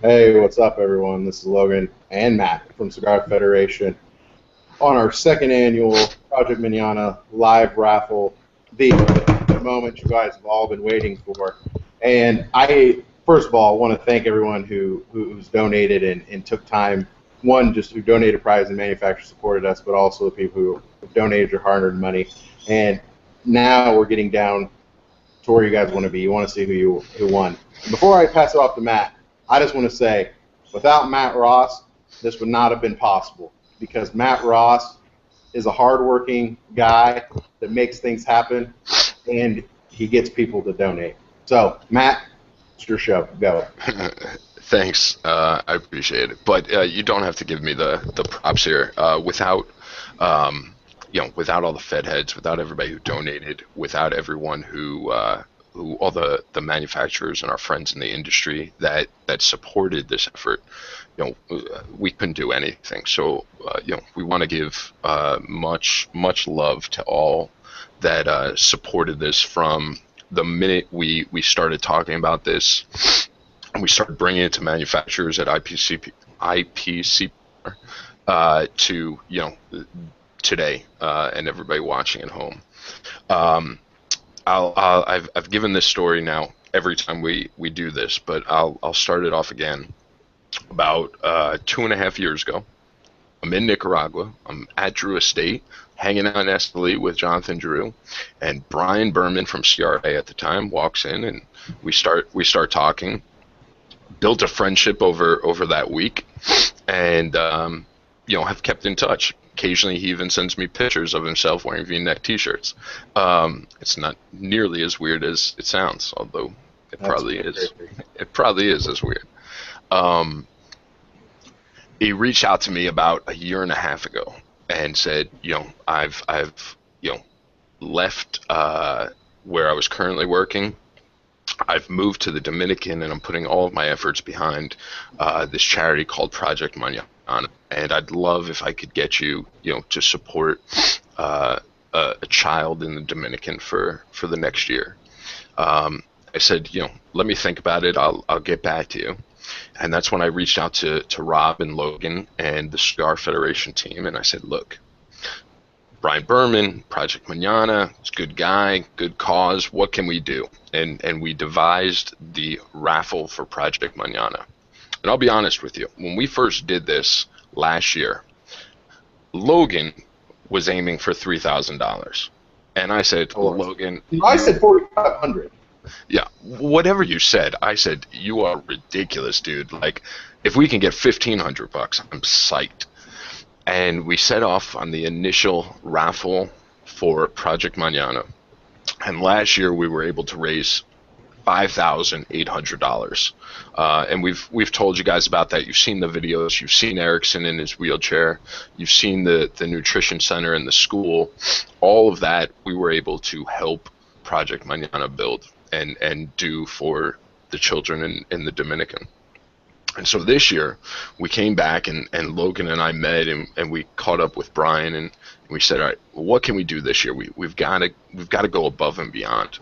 Hey, what's up, everyone? This is Logan and Matt from Cigar Federation on our second annual Project Manana live raffle, the moment you guys have all been waiting for. And I, first of all, want to thank everyone who's donated and took time. One, just who donated prize and manufacturers supported us, but also the people who donated your hard-earned money. And now we're getting down to where you guys want to be. You want to see who won. Before I pass it off to Matt, I just want to say, without Matt Ross, this would not have been possible, because Matt Ross is a hardworking guy that makes things happen, and he gets people to donate. So, Matt, it's your show. Go. Thanks, I appreciate it. But you don't have to give me the props here. Without without all the Fed heads, without everybody who donated, without everyone who all the manufacturers and our friends in the industry that supported this effort, we couldn't do anything. So we want to give much love to all that supported this from the minute we started talking about this. We started bringing it to manufacturers at IPC to today, and everybody watching at home. I've given this story now every time we do this, but I'll start it off again. About 2.5 years ago, I'm in Nicaragua. I'm at Drew Estate, hanging out in Esteli with Jonathan Drew, and Brian Berman from CRA at the time walks in, and we start talking. Built a friendship over that week, and have kept in touch. Occasionally, he even sends me pictures of himself wearing V-neck T-shirts. It's not nearly as weird as it sounds, although it probably is. It probably is as weird. He reached out to me about 1.5 years ago and said, I've left where I was currently working. I've moved to the Dominican, and I'm putting all of my efforts behind this charity called Project Manana. And I'd love if I could get you, to support a child in the Dominican for the next year. I said, let me think about it. I'll get back to you. And that's when I reached out to Rob and Logan and the Cigar Federation team, and I said, look, Brian Berman, Project Manana, it's a good guy, good cause. What can we do? And we devised the raffle for Project Manana. And I'll be honest with you, when we first did this last year, Logan was aiming for $3,000. And I said, Logan... I said $4,500. Yeah, whatever you said, I said, you are ridiculous, dude. Like, if we can get $1,500, I'm psyched. And we set off on the initial raffle for Project Manana. And last year we were able to raise $5,800. And we've told you guys about that. You've seen the videos. You've seen Erickson in his wheelchair. You've seen the nutrition center and the school. All of that we were able to help Project Manana build and do for the children in the Dominican. And so this year, we came back, and Logan and I met, and we caught up with Brian, and we said, all right, well, what can we do this year? We've got to go above and beyond.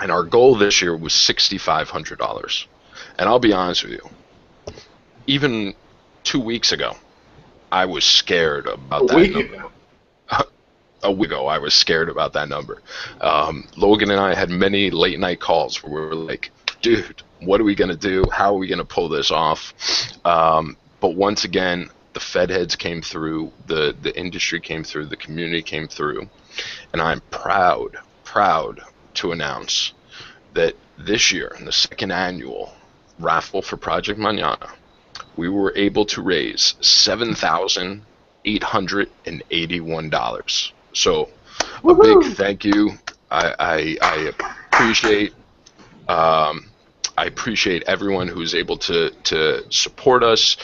And our goal this year was $6,500. And I'll be honest with you, even 2 weeks ago, I was scared about that number. A week ago, I was scared about that number. Logan and I had many late night calls where we were like, dude, what are we going to do? How are we going to pull this off? But once again, the Fed heads came through, the industry came through, the community came through, and I'm proud to announce that this year, in the second annual raffle for Project Manana, we were able to raise $7,881. So a big thank you. I appreciate everyone who's able to support us,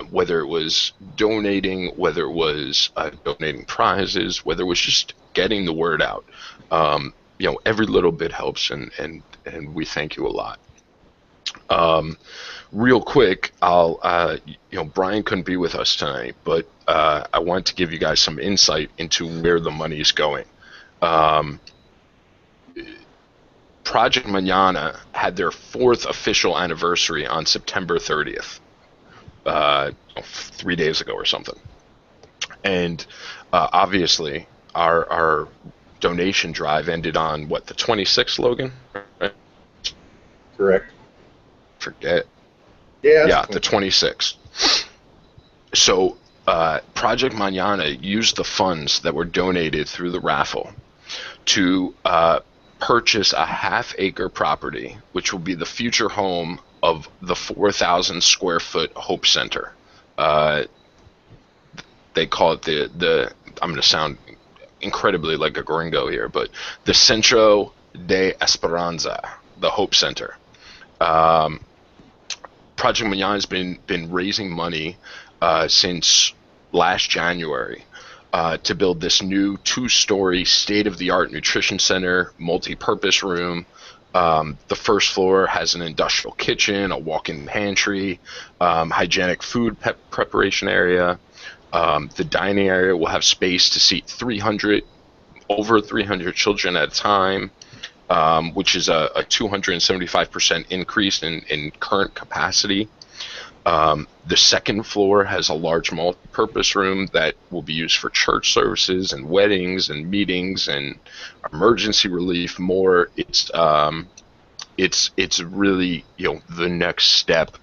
whether it was donating, whether it was donating prizes, whether it was just getting the word out. Every little bit helps, and we thank you a lot. Real quick, Brian couldn't be with us tonight, but I want to give you guys some insight into where the money is going. Project Manana had their 4th official anniversary on September 30th, 3 days ago or something. And obviously, our donation drive ended on what, the 26th, Logan? Right? Correct. Forget. Yeah, the 26th. So Project Manana used the funds that were donated through the raffle to purchase a half-acre property, which will be the future home of the 4,000 square foot Hope Center. They call it the I'm going to sound incredibly like a gringo here, but the Centro de Esperanza, the Hope Center. Project Manana has been raising money since last January to build this new 2-story state-of-the-art nutrition center, multi-purpose room. The first floor has an industrial kitchen, a walk-in pantry, hygienic food preparation area. The dining area will have space to seat over 300 children at a time, which is a 275% increase in current capacity. The second floor has a large multi-purpose room that will be used for church services and weddings and meetings and emergency relief. More, it's really, the next step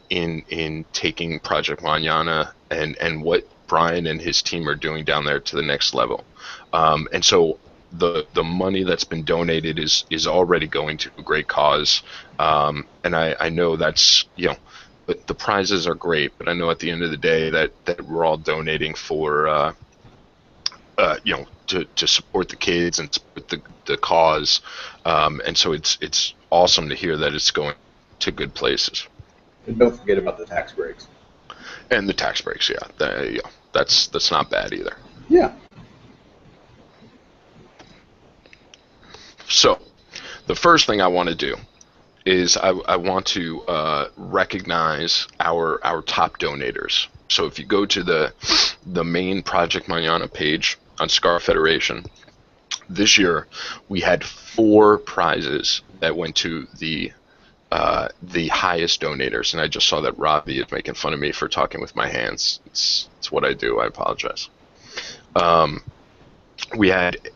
in taking Project Manana and what Brian and his team are doing down there to the next level. And so the money that's been donated is already going to a great cause. And I know that's, but the prizes are great, but I know at the end of the day that we're all donating for, to support the kids and support the cause. And so it's awesome to hear that it's going to good places. And don't forget about the tax breaks. And the tax breaks, yeah. That's not bad either. Yeah. So the first thing I want to do is I want to recognize our top donators. So if you go to the main Project Manana page on Cigar Federation, this year we had 4 prizes that went to the highest donators, and I just saw that Robbie is making fun of me for talking with my hands. It's what I do. I apologize. We had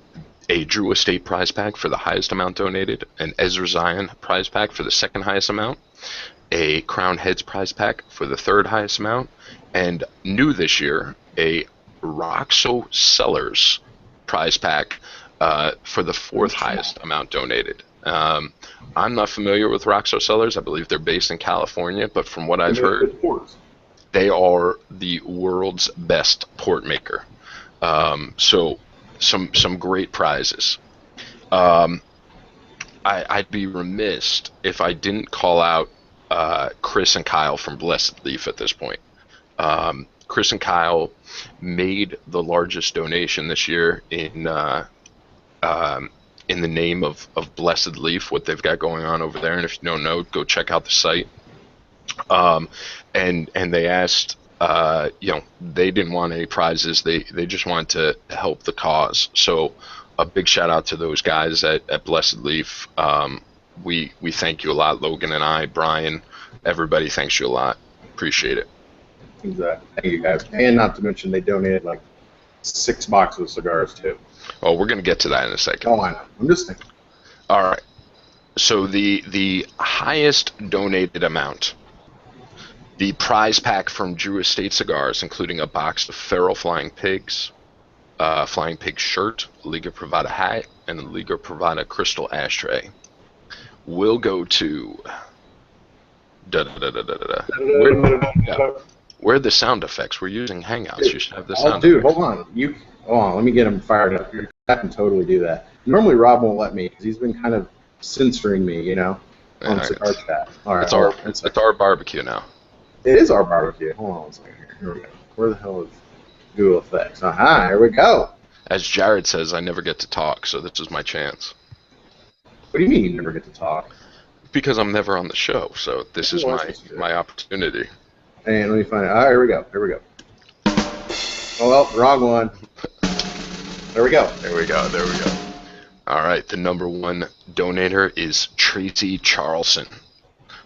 a Drew Estate prize pack for the highest amount donated, an Ezra Zion prize pack for the second highest amount, a Crown Heads prize pack for the third highest amount, and new this year, a Roxo Cellars prize pack for the 4th highest amount donated. I'm not familiar with Roxo Cellars. I believe they're based in California, but from what I've heard, they are the world's best port maker. So some great prizes. I'd be remiss if I didn't call out Chris and Kyle from Blessed Leaf at this point. Chris and Kyle made the largest donation this year in the name of Blessed Leaf, what they've got going on over there. And if you don't know, go check out the site. And they asked, they didn't want any prizes. They just wanted to help the cause. So a big shout out to those guys at Blessed Leaf. We thank you a lot, Logan and I, Brian, everybody thanks you a lot. Appreciate it. Exactly. Thank you guys. And not to mention they donated like 6 boxes of cigars too. Oh, we're going to get to that in a second. Oh, I know. I'm just thinking. All right. So the highest donated amount, the prize pack from Drew Estate Cigars, including a box of feral flying pigs, flying pig shirt, a Liga Privada hat, and a Liga Privada crystal ashtray, will go to Where are the sound effects? We're using Hangouts. You should have the sound effects. Hold on. Hold on. Let me get him fired up. I can totally do that. Normally, Rob won't let me because he's been kind of censoring me, on Cigar Chat. All right. It's our barbecue now. It is our barbecue. Hold on one second here. Here we go. Where the hell is Google Effects? Aha, here we go. As Jared says, I never get to talk, so this is my chance. What do you mean you never get to talk? Because I'm never on the show, so this is my opportunity. And let me find it. Here we go. Oh, well, wrong one. There we go. There we go. All right, the number one donator is Tracy Charlson.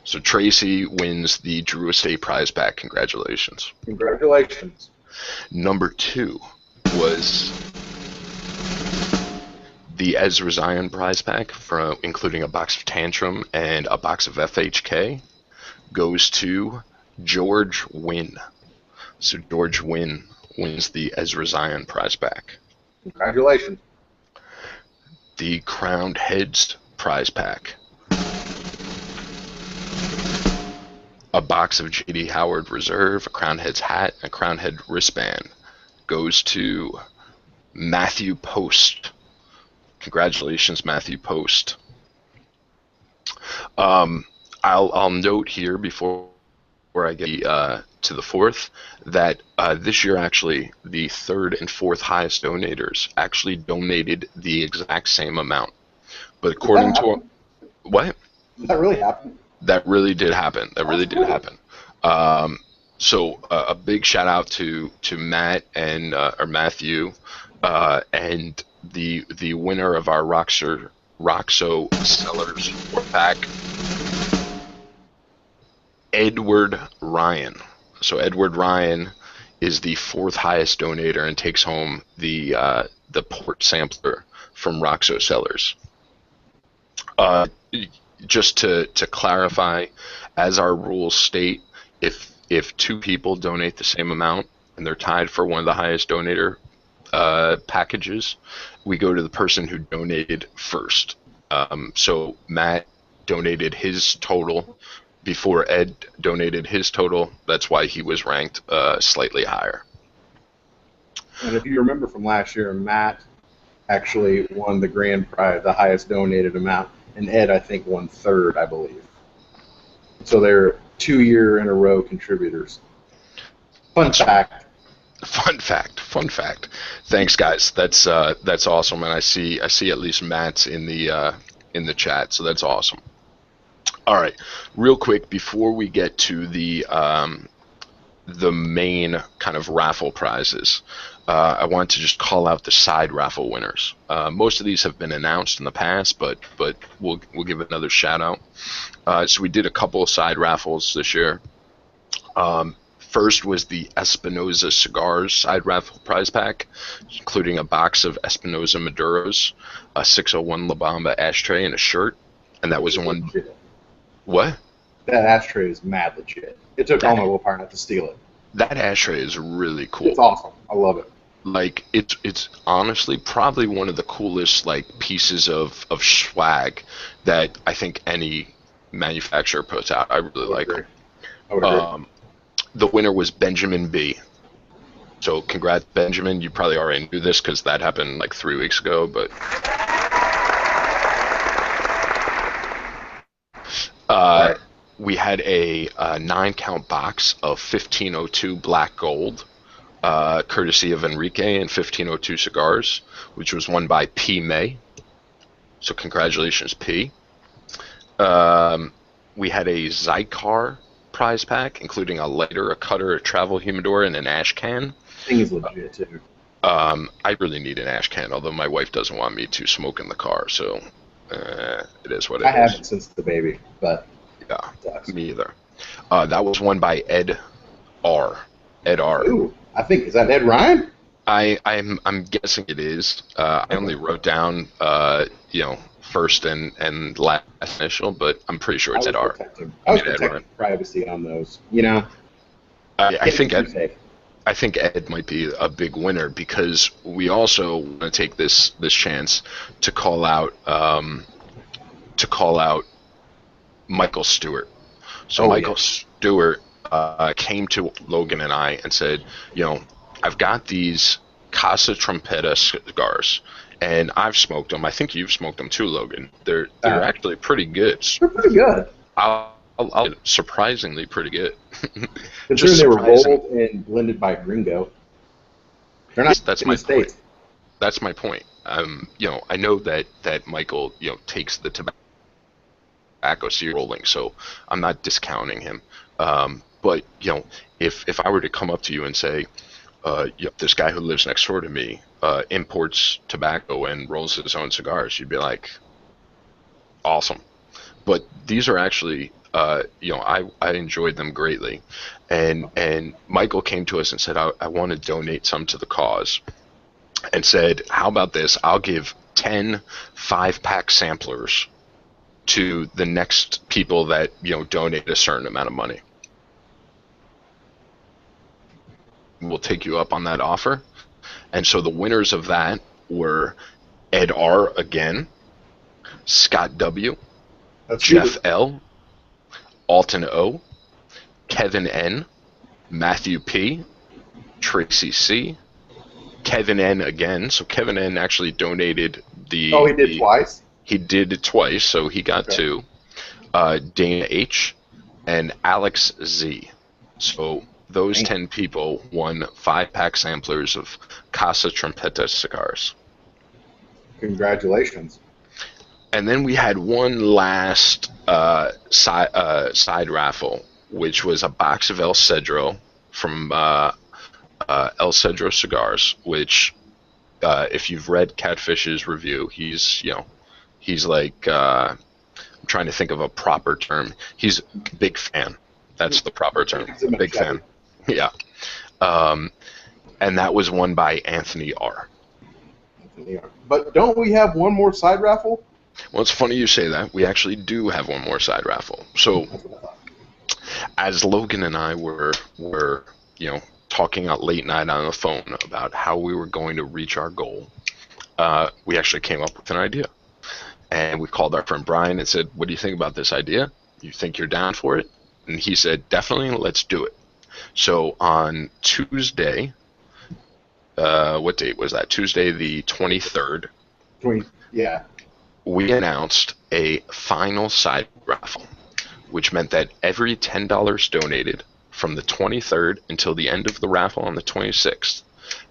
So Tracy wins the Drew Estate prize pack. Congratulations. Congratulations. Number two was the Ezra Zion prize pack, including a box of Tantrum and a box of FHK, goes to George Wynn. So George Wynn wins the Ezra Zion prize pack. Congratulations. The Crowned Heads prize pack. A box of J.D. Howard Reserve, a Crowned Heads hat, and a Crowned Head wristband goes to Matthew Post. Congratulations, Matthew Post. I'll note here before I get to the fourth that this year actually the third and fourth highest donators actually donated the exact same amount. But according to what? Did that really happen? That really did happen. That really did happen. So a big shout out to Matt and or Matthew and the winner of our Roxo Sellers 4-pack, Edward Ryan. So Edward Ryan is the fourth highest donator and takes home the port sampler from Roxo Sellers. Just to clarify, as our rules state, if two people donate the same amount and they're tied for one of the highest donator packages, we go to the person who donated first. So Matt donated his total before Ed donated his total. That's why he was ranked slightly higher. And if you remember from last year, Matt actually won the grand prize, the highest donated amount, and Ed, I think, won third, I believe. So they're 2 year in a row contributors. Fun fact. Fun fact. Thanks, guys. That's awesome, and I see at least Matt's in the chat, so that's awesome. All right, real quick before we get to the main kind of raffle prizes, I want to just call out the side raffle winners. Most of these have been announced in the past, but we'll give another shout out. So we did a couple of side raffles this year. First was the Espinosa Cigars side raffle prize pack, including a box of Espinosa Maduros, a 601 La Bamba ashtray, and a shirt. And that was one. What? That ashtray is mad legit. It took all my willpower not to steal it. That ashtray is really cool. It's awesome. I love it. Like it's honestly probably one of the coolest like pieces of swag that I think any manufacturer puts out. I really like them. I would agree. The winner was Benjamin B. So congrats, Benjamin. You probably already knew this because that happened like 3 weeks ago, but we had a 9-count box of 1502 Black Gold, courtesy of Enrique and 1502 Cigars, which was won by P. May. So congratulations, P. We had a Zycar prize pack, including a lighter, a cutter, a travel humidor, and an ash can. Thing is legit too. I really need an ash can, although my wife doesn't want me to smoke in the car, so it is what it is. I haven't since the baby, but yeah, me either. That was won by Ed R. Ed R. Ooh, I think is that Ed Ryan? I'm guessing it is. I only wrote down first and last initial, but I'm pretty sure it's Ed R. I was protecting privacy on those. You know. I think Ed might be a big winner because we also want to take this chance to call out Michael Stewart. So Michael Stewart came to Logan and I and said, I've got these Casa Trompeta cigars, and I've smoked them. I think you've smoked them too, Logan. They're actually pretty good. They're pretty good. I'll surprisingly pretty good. Considering they were rolled and blended by Gringo. They're not that's my point. That's my point. I know that Michael, takes the tobacco rolling, so I'm not discounting him. But if I were to come up to you and say, this guy who lives next door to me imports tobacco and rolls his own cigars. You'd be like, awesome. But these are actually, I enjoyed them greatly. And Michael came to us and said, I want to donate some to the cause. And said, how about this? I'll give 10 5-pack samplers to the next people that, donate a certain amount of money. We'll take you up on that offer. And so the winners of that were Ed R. again, Scott W., Jeff L., Alton O., Kevin N., Matthew P., Tracy C., Kevin N. again. So Kevin N. actually donated the... Oh, he did twice? He did it twice, so he got two. Dana H. and Alex Z. So those 10 people won 5-pack samplers of Casa Trompeta cigars. Congratulations. And then we had one last side raffle, which was a box of El Cedro from El Cedro Cigars, which if you've read Catfish's review, he's like, I'm trying to think of a proper term. He's a big fan. That's the proper term. A big fan. Yeah. And that was won by Anthony R. But don't we have one more side raffle? Well, it's funny you say that. We actually do have one more side raffle. So, as Logan and I were talking out late night on the phone about how we were going to reach our goal, we actually came up with an idea. And we called our friend Brian and said, what do you think about this idea? You think you're down for it? And he said, definitely, let's do it. So on Tuesday, what date was that? Tuesday the 23rd. Yeah. We announced a final side raffle, which meant that every $10 donated from the 23rd until the end of the raffle on the 26th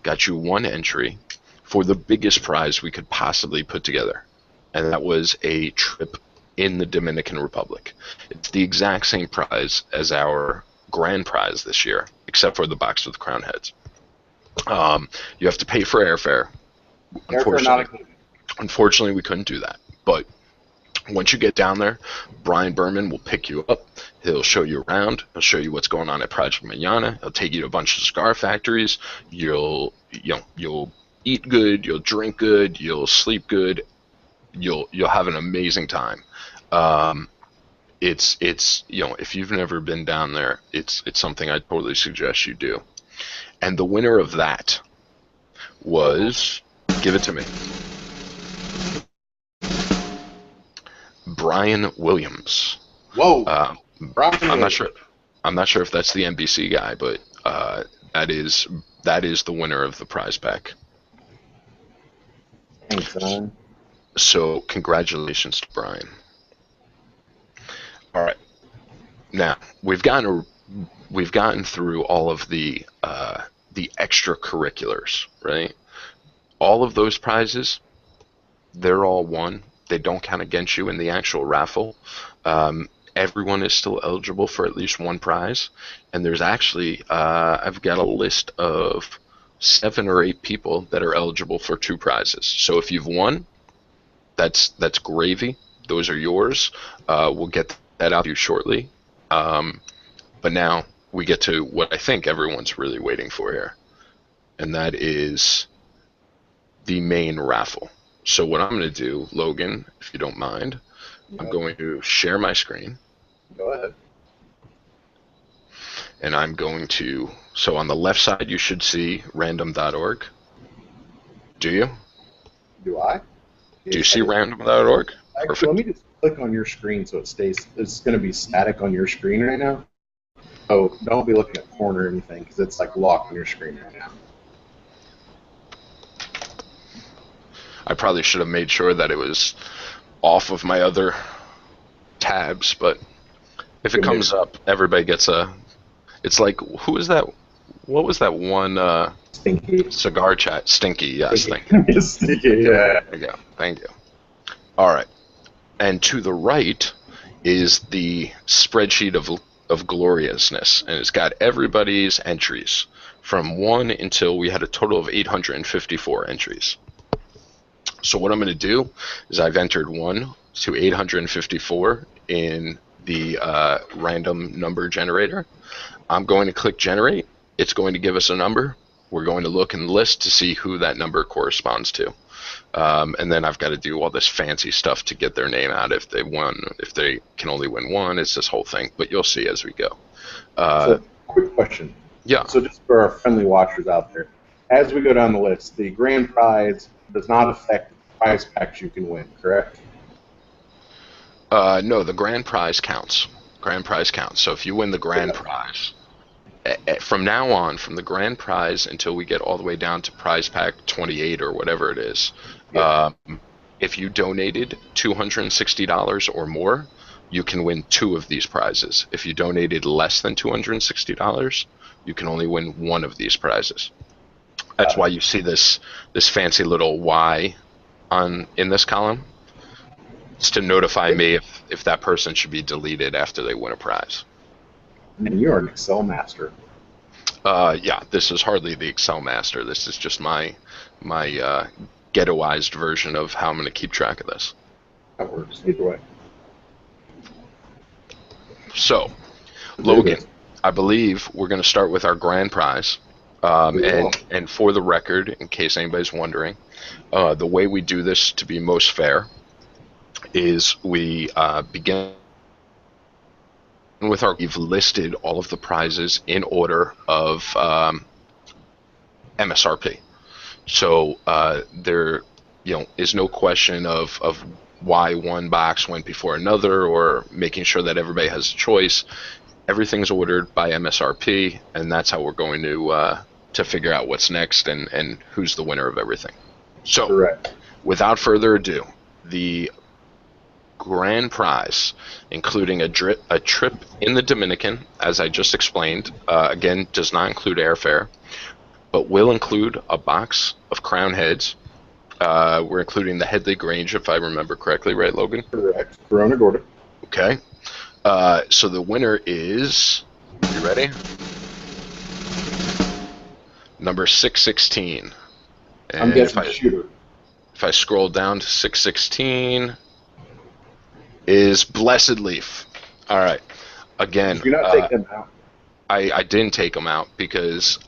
got you one entry for the biggest prize we could possibly put together. And that was a trip in the Dominican Republic. It's the exact same prize as our grand prize this year, except for the box with the crown heads. You have to pay for airfare. Unfortunately, we couldn't do that. But once you get down there, Brian Berman will pick you up. He'll show you around. He'll show you what's going on at Project Manana. He'll take you to a bunch of cigar factories. You'll eat good. You'll drink good. You'll sleep good. You'll have an amazing time. It's if you've never been down there, it's something I totally suggest you do. And the winner of that was, give it to me, Brian Williams. Whoa. Brian I'm not sure if that's the NBC guy, but that is the winner of the prize pack. Thanks, man. So congratulations to Brian. All right. Now we've gotten through all of the extracurriculars, right? All of those prizes, they're all won. They don't count against you in the actual raffle. Everyone is still eligible for at least one prize, and there's actually I've got a list of 7 or 8 people that are eligible for 2 prizes. So if you've won, that's gravy. Those are yours. We'll get that out to you shortly. But now we get to what I think everyone's really waiting for here, and that is the main raffle. So what I'm going to do, Logan, if you don't mind, I'm going to share my screen. Go ahead. And I'm going to, so on the left side you should see random.org. Do you? Do I? Do you see random.org? Actually, let me just click on your screen so it's going to be static on your screen right now. Oh, don't be looking at porn or anything because it's like locked on your screen right now. I probably should have made sure that it was off of my other tabs, but if it comes up, everybody gets a... It's like, who is that? What was that one Stinky. Cigar chat? Stinky, yes. Stinky. Thank you. Stinky, yeah. There you go. Thank you. All right. And to the right is the spreadsheet of of gloriousness, and it's got everybody's entries from 1 until we had a total of 854 entries. So what I'm going to do is I've entered 1 to 854 in the random number generator. I'm going to click generate. It's going to give us a number. We're going to look in the list to see who that number corresponds to. And then I've got to do all this fancy stuff to get their name out if they won. If they can only win one, it's this whole thing. But you'll see as we go. So, quick question. Yeah. So just for our friendly watchers out there, as we go down the list, the grand prize does not affect the prize packs you can win, correct? No, the grand prize counts. Grand prize counts. So if you win the grand prize, from now on, from the grand prize until we get all the way down to prize pack 28 or whatever it is, if you donated $260 or more, you can win 2 of these prizes. If you donated less than $260, you can only win 1 of these prizes. That's why you see this fancy little Y in this column. It's to notify me if that person should be deleted after they win a prize. And you're an Excel master. Yeah, this is hardly the Excel master. This is just my ghettoized version of how I'm going to keep track of this. That works either way. So, Logan, I believe we're going to start with our grand prize. And for the record, in case anybody's wondering, the way we do this to be most fair is we begin with we've listed all of the prizes in order of MSRP. So there is no question of why one box went before another or making sure that everybody has a choice. Everything's ordered by MSRP, and that's how we're going to figure out what's next and who's the winner of everything. So, correct. Without further ado, the grand prize, including a trip in the Dominican, as I just explained, again, does not include airfare, but will include a box of crown heads. We're including the Headley Grange, if I remember correctly, right, Logan? Correct. Corona Gorda. Okay. So the winner is, you ready? Number 616. And I'm guessing shooter. If I scroll down to 616, is Blessed Leaf. All right. Again, Did you not take them out? I didn't take them out because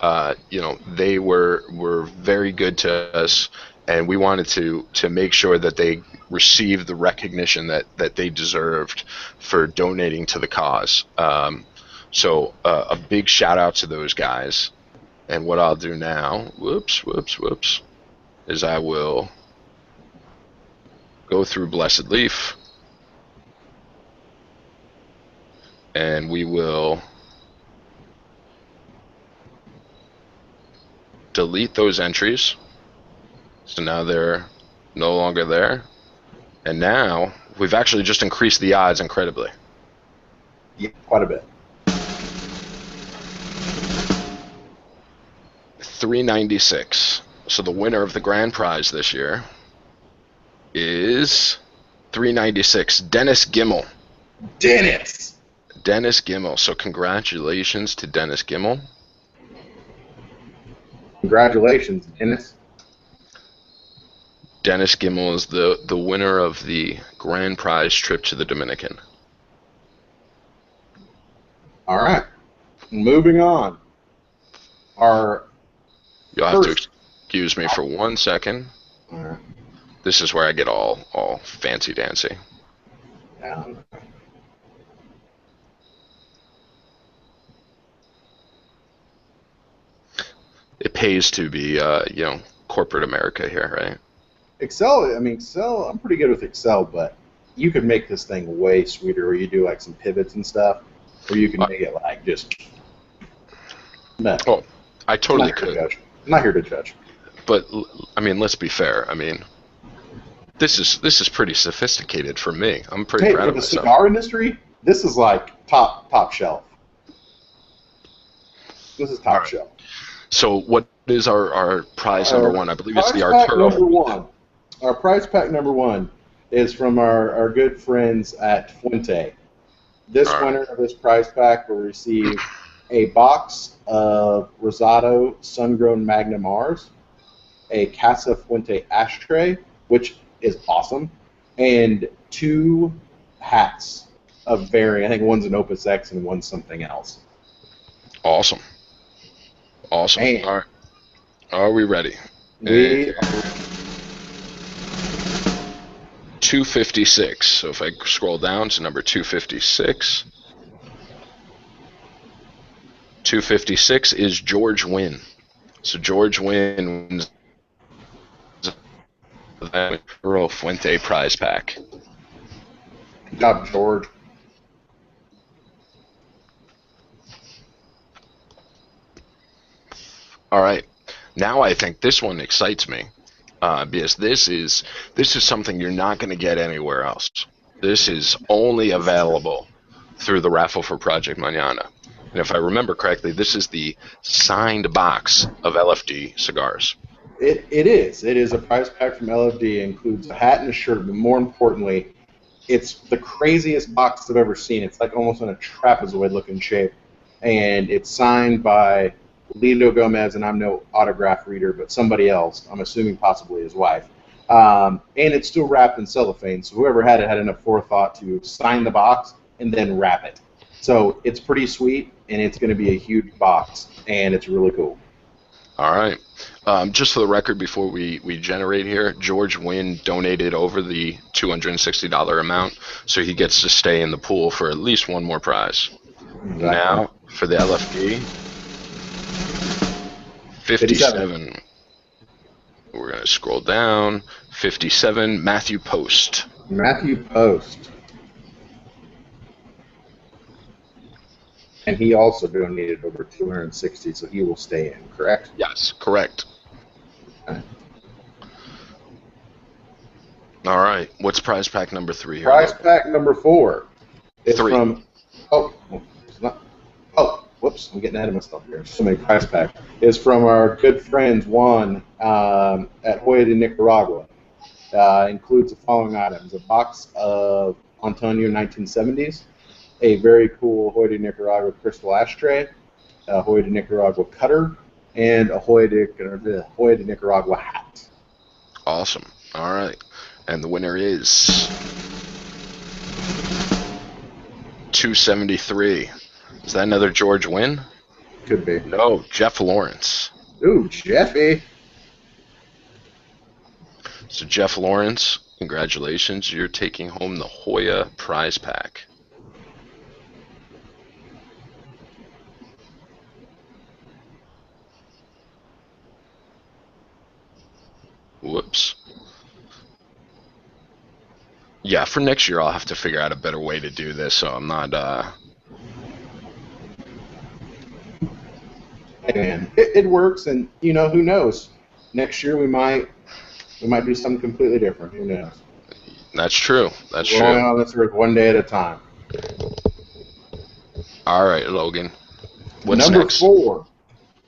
they were very good to us, and we wanted to make sure that they received the recognition that they deserved for donating to the cause. So a big shout out to those guys. And what I'll do now, whoops, is I will go through Blessed Leaf, and we will delete those entries. So now they're no longer there. And now we've actually just increased the odds incredibly. Yeah, quite a bit. 396. So the winner of the grand prize this year is 396, Dennis Gimmel. Dennis Gimmel. So congratulations to Dennis Gimmel. Congratulations, Dennis. Dennis Gimmel is the winner of the grand prize trip to the Dominican. All right. Moving on. You'll have to excuse me for 1 second. All right. This is where I get all fancy dancy. It pays to be, corporate America here, right? Excel, I'm pretty good with Excel, but you could make this thing way sweeter where you do like some pivots and stuff, or you can make it like just... No. Oh, I totally could. I'm not here to judge. But, let's be fair. This is pretty sophisticated for me. I'm pretty proud of myself. For the cigar industry, this is like top shelf. This is top shelf. So what is our prize number one? I believe it's the Arturo. Number one. Our prize pack number one is from our good friends at Fuente. This All right. winner of this prize pack will receive a box of Rosado Sun-Grown Magna Mars, a Casa Fuente ashtray, which is awesome, and 2 hats of varying. I think one's an Opus X and one's something else. Awesome. Awesome. And All right. Are we ready? we 256. So if I scroll down to number 256. 256 is George Wynn. So George Wynn wins the Earl Fuente prize pack. good job, George. All right. Now I think this one excites me because this is something you're not going to get anywhere else. This is only available through the raffle for Project Manana. And if I remember correctly, this is the signed box of LFD cigars. It is. It is a prize pack from LFD. It includes a hat and a shirt, but more importantly, it's the craziest box I've ever seen. It's like almost in a trapezoid-looking shape, and it's signed by Lido Gomez, and I'm no autograph reader, but somebody else. I'm assuming possibly his wife. And it's still wrapped in cellophane, so whoever had it had enough forethought to sign the box and then wrap it. So it's pretty sweet, and it's going to be a huge box, and it's really cool. All right. Just for the record, before we generate here, George Wynn donated over the $260 amount, so he gets to stay in the pool for at least one more prize. Exactly. Now, for the LFD, 57. We're going to scroll down. 57, Matthew Post. Matthew Post. And he also donated over 260, so he will stay in, correct? Yes, correct. Okay. All right. What's prize pack number 3 here? Prize pack number 4 is 3. from... whoops, I'm getting ahead of myself here. So many prize packs. Is from our good friends, Juan, at Hoya de Nicaragua. Includes the following items. A box of Antonio 1970s, a very cool Hoya de Nicaragua crystal ashtray, a Hoya de Nicaragua cutter, and a Hoya de Nicaragua hat. Awesome. All right. And the winner is 273. Is that another George Wynn? Could be. No, Jeff Lawrence. Ooh, Jeffy. So Jeff Lawrence, congratulations. You're taking home the Hoya prize pack. Whoops. Yeah, for next year I'll have to figure out a better way to do this, so I'm not Hey man, it works, and you know, who knows? Next year we might do something completely different. Who knows? That's true. That's We're true. only on this earth one day at a time. All right, Logan. What's number next? 4.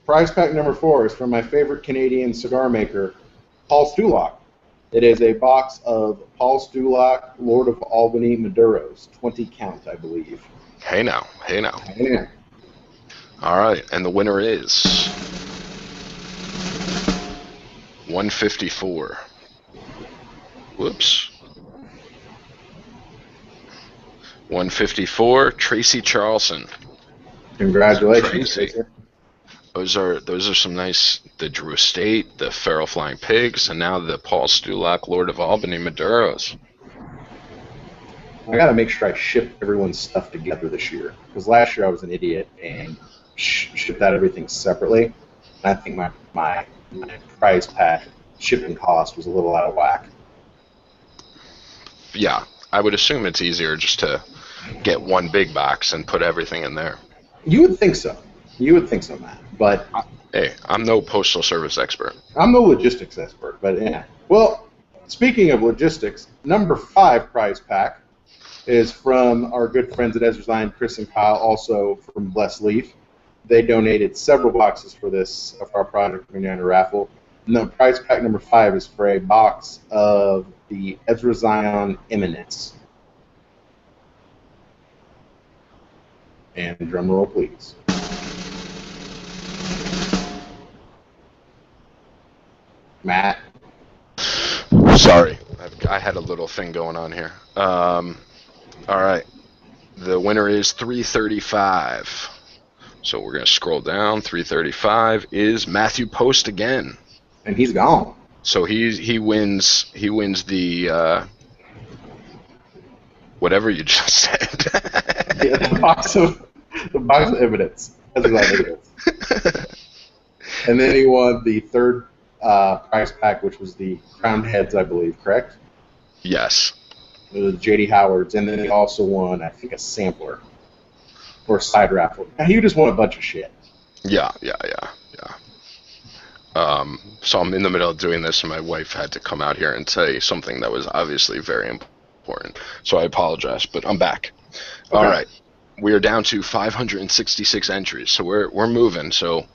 Prize pack number 4 is from my favorite Canadian cigar maker, Paul Stulak. It is a box of Paul Stulak, Lord of Albany Maduros, 20 count, I believe. Hey now. Hey now. Yeah. All right, and the winner is 154. Whoops. 154, Tracy Charlson. Congratulations, Tracy. Those are some nice, the Drew Estate, the Feral Flying Pigs, and now the Paul Stulak, Lord of Albany Maduros. I got to make sure I ship everyone's stuff together this year, because last year I was an idiot and shipped out everything separately. And I think my prize pack shipping cost was a little out of whack. Yeah, I would assume it's easier just to get one big box and put everything in there. You would think so. You would think so, Matt. But hey, I'm no postal service expert. I'm no logistics expert, but yeah. Well, speaking of logistics, number 5 prize pack is from our good friends at Ezra Zion, Chris and Kyle, also from Blessed Leaf. They donated several boxes for this, for our Project Manana raffle. And the prize pack number 5 is for a box of the Ezra Zion Eminence. And drum roll, please. Matt. Sorry, I had a little thing going on here. All right. The winner is 335. So we're going to scroll down. 335 is Matthew Post again. And he's gone. So he wins the whatever you just said. Yeah, the box of evidence. That's exactly what it is. And then he won the third prize pack, which was the crowned heads, I believe, correct? Yes. It was J.D. Howard's, and then he also won, I think, a sampler or a side raffle. He just won a bunch of shit. Yeah. So I'm in the middle of doing this, and my wife had to come out here and say something that was obviously very important. So I apologize, but I'm back. Okay. All right. We are down to 566 entries, so we're moving. So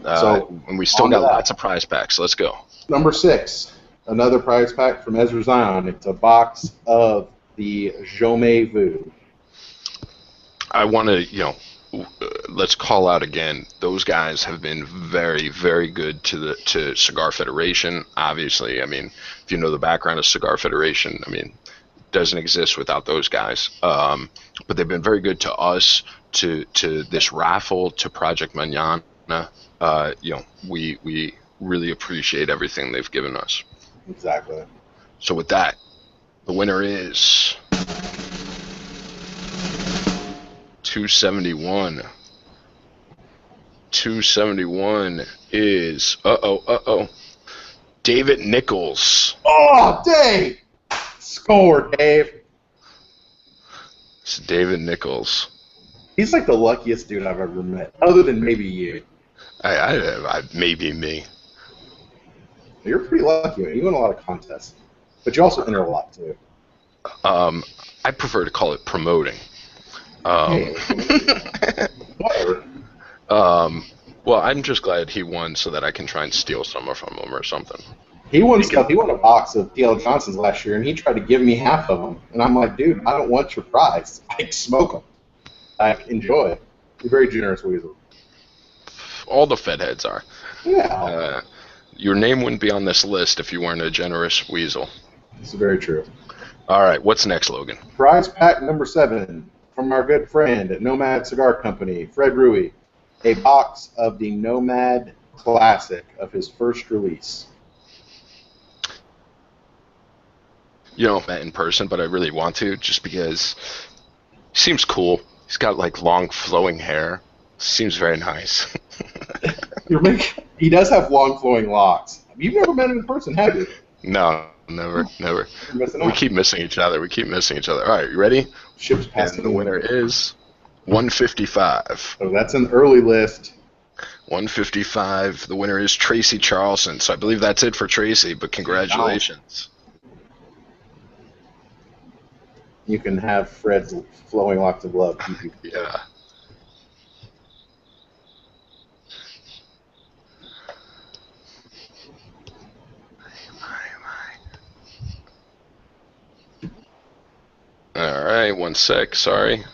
and we still got lots of prize packs. Let's go. Number 6, another prize pack from Ezra Zion. It's a box of the Jaume Vu. I want to, let's call out again. Those guys have been very, very good to Cigar Federation. Obviously, I mean, if you know the background of Cigar Federation, I mean, it doesn't exist without those guys. But they've been very good to us, to this raffle, to Project Manana. We really appreciate everything they've given us. Exactly. So with that, the winner is 271. 271 is David Nichols. Oh, Dave! Score, Dave. It's David Nichols. He's like the luckiest dude I've ever met, other than maybe you. I maybe me. You're pretty lucky, man. You win a lot of contests, but you also enter a lot too. I prefer to call it promoting. Whatever. Well, I'm just glad he won so that I can try and steal some from him or something. He won stuff. He won a box of T.L. Johnson's last year, and he tried to give me half of them. And I'm like, dude, I don't want your prize. I smoke them. I enjoy. You're very generous, Weasel. All the Fed heads are. Yeah. Your name wouldn't be on this list if you weren't a generous weasel. This is very true. All right, what's next, Logan? Prize pack number 7 from our good friend at Nomad Cigar Company, Fred Rui. A box of the Nomad Classic of his first release. Met in person, but I really want to, just because he seems cool. He's got like long flowing hair. Seems very nice. He does have long flowing locks. You've never met him in person, have you? No, never. We keep missing each other. All right, you ready? Ship's passing. And the winner is 155. So that's an early list. 155. The winner is Tracy Charlson. So I believe that's it for Tracy, but congratulations. You can have Fred's flowing locks of love. Yeah. All right, 1 sec. Sorry.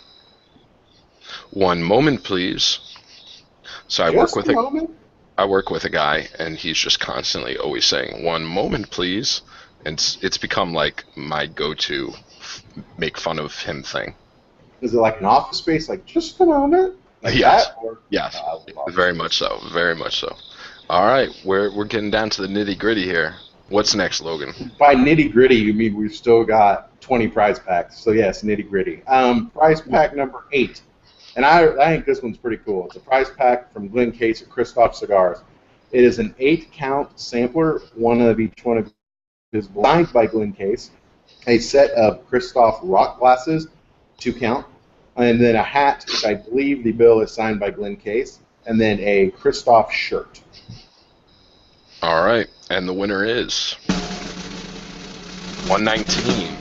One moment, please. So I work with a guy, and he's just constantly always saying, "1 moment, please," and it's become like my go-to make fun of him thing. Is it like an Office Space, like just a moment? Like yes. That, or? Yes. Very much so. Very much so. All right, we're getting down to the nitty-gritty here. What's next, Logan? By nitty-gritty, you mean we've still got 20 prize packs. So yes, nitty-gritty. Prize pack number 8. And I think this one's pretty cool. It's a prize pack from Glenn Case at Christoph Cigars. It is an 8-count sampler, one of each one of his signed by Glenn Case, a set of Christoph rock glasses, 2 count, and then a hat, which I believe the bill is signed by Glenn Case, and then a Christoph shirt. All right, and the winner is 119.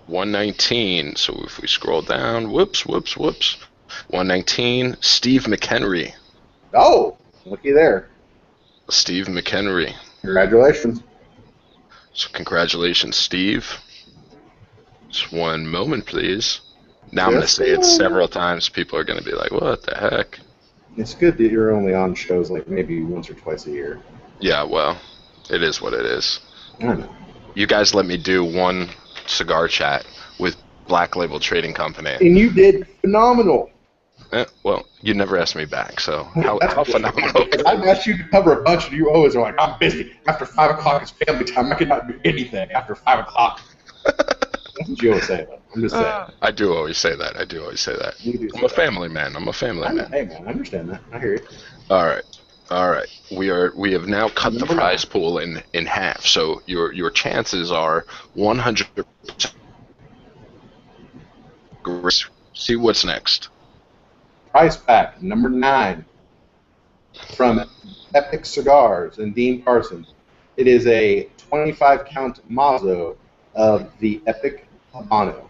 119. So if we scroll down, whoops. 119, Steve McHenry. Oh, looky there. Steve McHenry. Congratulations. So congratulations, Steve. Just 1 moment, please. Now I'm going to say it several times. People are going to be like, what the heck? It's good that you're only on shows like maybe once or twice a year. Yeah, well, it is what it is. I know. You guys let me do one cigar chat with Black Label Trading Company. And you did phenomenal. Well, you never asked me back, so how phenomenal. I've asked you to cover a bunch, and you always are like, I'm busy. After 5 o'clock is family time. I cannot do anything after 5 o'clock. That's what you always say, though. I'm just saying. I do always say that. I'm a family man. Hey, man, I understand that. I hear you. All right. We have now cut the prize pool in half, so your chances are 100%. See what's next. Prize pack number 9 from Epic Cigars and Dean Parsons. It is a 25 count Mazo of the Epic Habano.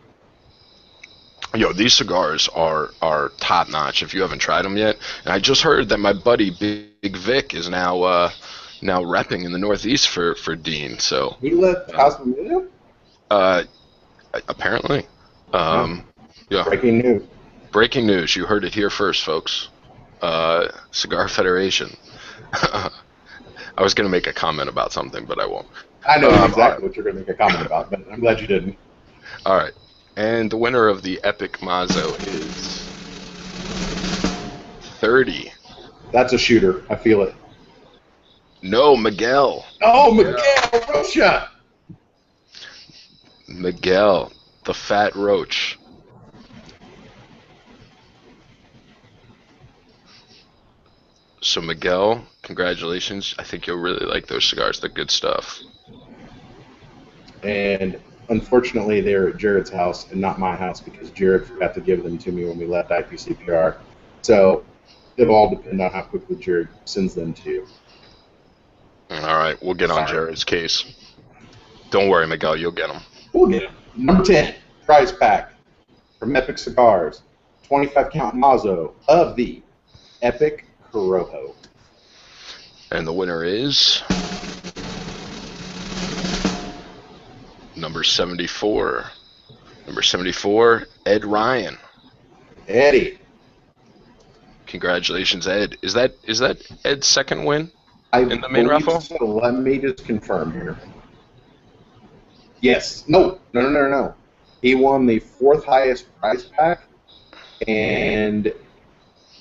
Yo, these cigars are top notch. If you haven't tried them yet, and I just heard that my buddy Big Vic is now repping in the Northeast for Dean. So he left House Familia? Apparently. Yeah. Breaking news. You heard it here first, folks. Cigar Federation. I was going to make a comment about something, but I won't. I know exactly what you're going to make a comment about, but I'm glad you didn't. All right. And the winner of the Epic Mazo is 30. That's a shooter. I feel it. No, Miguel. Oh, Miguel Rocha. Miguel, the fat roach. So Miguel, congratulations. I think you'll really like those cigars. They're good stuff. And unfortunately, they're at Jared's house and not my house because Jared forgot to give them to me when we left IPCPR. So it all depends on how quickly Jared sends them to you. All right, we'll get on Jared's case. Don't worry, Miguel, you'll get them. We'll get them. Number 10, prize pack from Epic Cigars, 25 count Mazo of the Epic Corojo. And the winner is number 74. Number 74, Ed Ryan. Eddie. Congratulations, Ed. Is that Ed's second win in the main raffle? So. Let me just confirm here. Yes. No. He won the 4th highest prize pack, and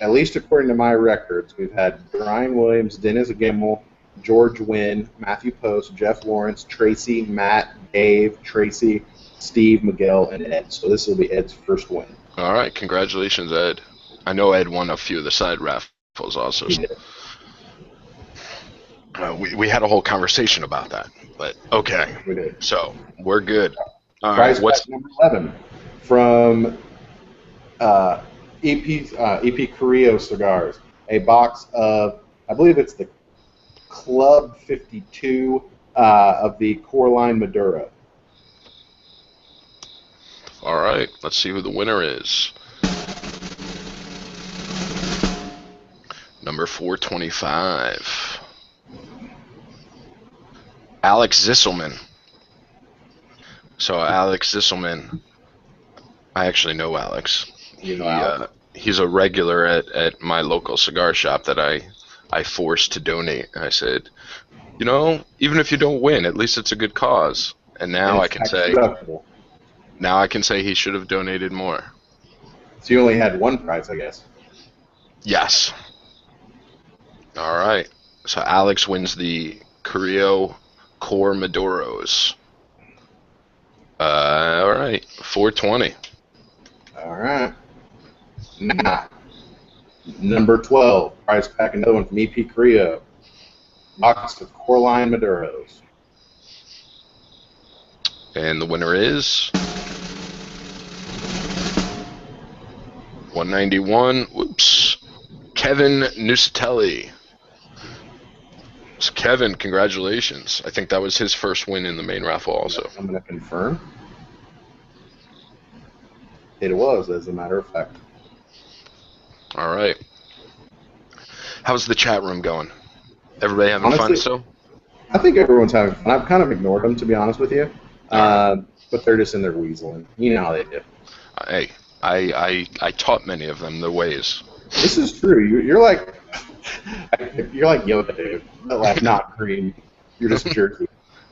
at least according to my records, we've had Brian Williams, Dennis Gimmel, George Wynn, Matthew Post, Jeff Lawrence, Tracy, Matt, Dave, Tracy, Steve, Miguel, and Ed. So this will be Ed's first win. All right. Congratulations, Ed. I know Ed won a few of the side raffles also. He did. We had a whole conversation about that, but okay. We did. So we're good. All prize right. What's number 11 from EP Carrillo cigars? A box of, I believe it's the Club 52 of the Core Line Maduro. All right. Let's see who the winner is. Number 425. Alex Zisselman. So Alex Zisselman, I actually know Alex. He's a regular at my local cigar shop that I forced to donate. I said, even if you don't win, at least it's a good cause. And now I can say he should have donated more. So you only had one prize, I guess. Yes. All right. So Alex wins the Carrillo Core Maduros. All right. 420. All right. Now, number 12, prize pack, another one from EP Carrillo. Box of Core Line Maduros. And the winner is 191. Whoops. Kevin Nusatelli. So Kevin, congratulations. I think that was his first win in the main raffle also. I'm going to confirm. It was, as a matter of fact. All right. How's the chat room going? Everybody having fun still? I think everyone's having fun. I've kind of ignored them, to be honest with you. But they're just in there weaseling. You know how they do. Hey, I taught many of them the ways. This is true. You're like Yoda, dude. But like not green. You're just jerky.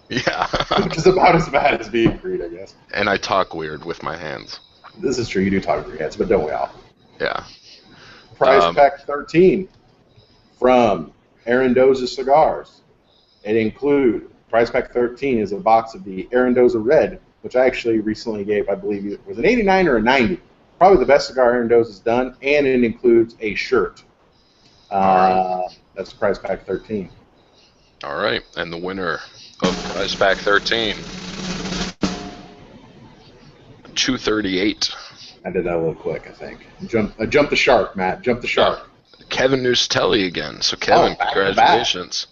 Yeah. Which is about as bad as being green, I guess. And I talk weird with my hands. This is true. You do talk with your hands, but don't we all? Yeah. Prize Pack 13 from Arandoza Cigars. It includes Prize Pack 13 is a box of the Arandoza Red, which I actually recently gave. I believe it was an 89 or a 90. Probably the best cigar Arandoza's done, and it includes a shirt. That's Prize Pack 13. All right, and the winner of Prize Pack 13, 238. I did that a little quick, I think. I jumped the shark, Matt. Jump the shark. Kevin Nustelli again. So Kevin, congratulations.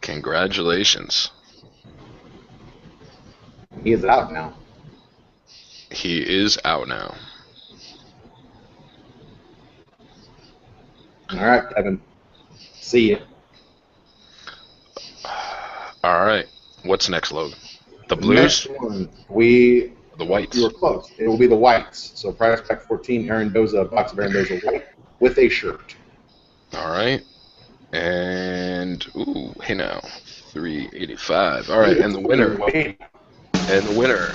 Congratulations. He is out now. He is out now. All right, Kevin. See you. All right. What's next, Logan? The blues? Next one, the whites. You were close. It will be the whites. So Prize Pack 14, Arandoza, a box of Arandoza white with a shirt. All right. And, ooh, hey now, 385. All right, and the winner. And the winner,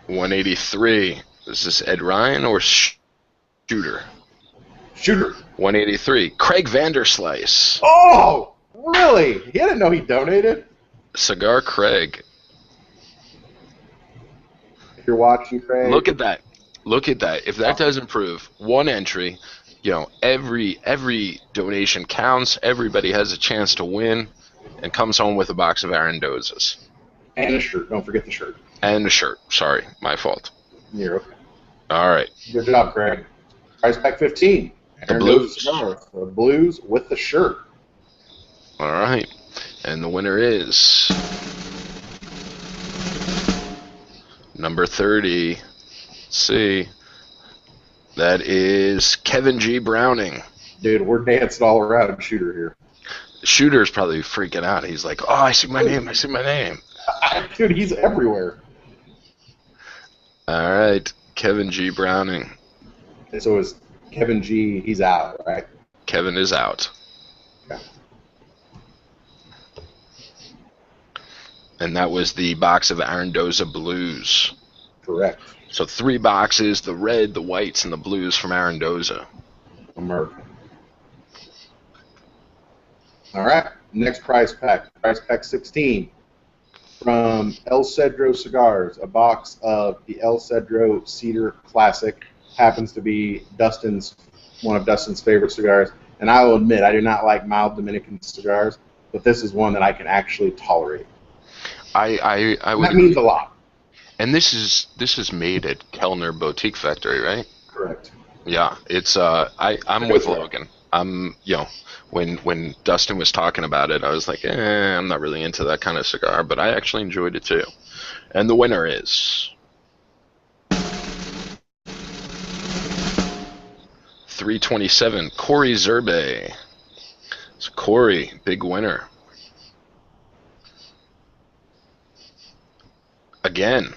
183. Is this Ed Ryan or Shooter? Shooter. 183. Craig Vanderslice. Oh, really? He didn't know he donated? Cigar Craig. If you're watching, Craig. Look at that. Look at that. If that doesn't prove one entry, you know, every donation counts. Everybody has a chance to win and comes home with a box of Arandozas. And a shirt. Don't forget the shirt. And a shirt. Sorry, my fault. You're okay. All right. Good job, Craig. Prize Pack 15. The blues. The blues with the shirt. All right. And the winner is number 30. Let's see. That is Kevin G. Browning. Dude, we're dancing all around Shooter here. Shooter's probably freaking out. He's like, oh, I see my name. I see my name. Dude, he's everywhere. All right. Kevin G. Browning. And so is Kevin G. He's out, right? Kevin is out. Okay. And that was the box of Arandoza Blues. Correct. So 3 boxes, the red, the whites, and the blues from Arandoza. American. All right. Next prize pack. Prize pack 16 from El Cedro Cigars. A box of the El Cedro Cedar Classic. Happens to be one of Dustin's favorite cigars. And I will admit, I do not like mild Dominican cigars, but this is one that I can actually tolerate. I would. That means a lot. And this is made at Kellner Boutique Factory, right? Correct. Yeah, it's I'm with Logan. When Dustin was talking about it, I was like, I'm not really into that kind of cigar, but I actually enjoyed it too. And the winner is 327, Corey Zerbe. So Corey, big winner. Again.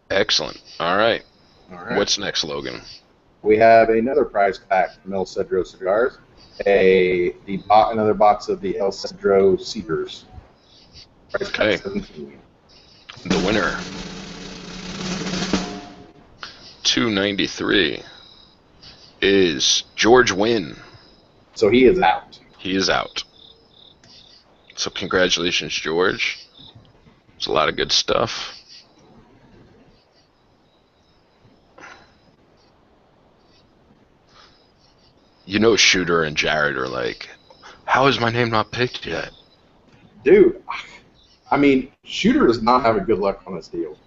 Excellent. All right. What's next, Logan? We have another prize pack from El Cedro Cigars. Another box of the El Cedro Cedars. Prize pack 17. The winner, 293, is George Wynn. So he is out. He is out. So congratulations, George. It's a lot of good stuff. You know, Shooter and Jared are like, how is my name not picked yet? Dude, I mean, Shooter does not have a good luck on this deal.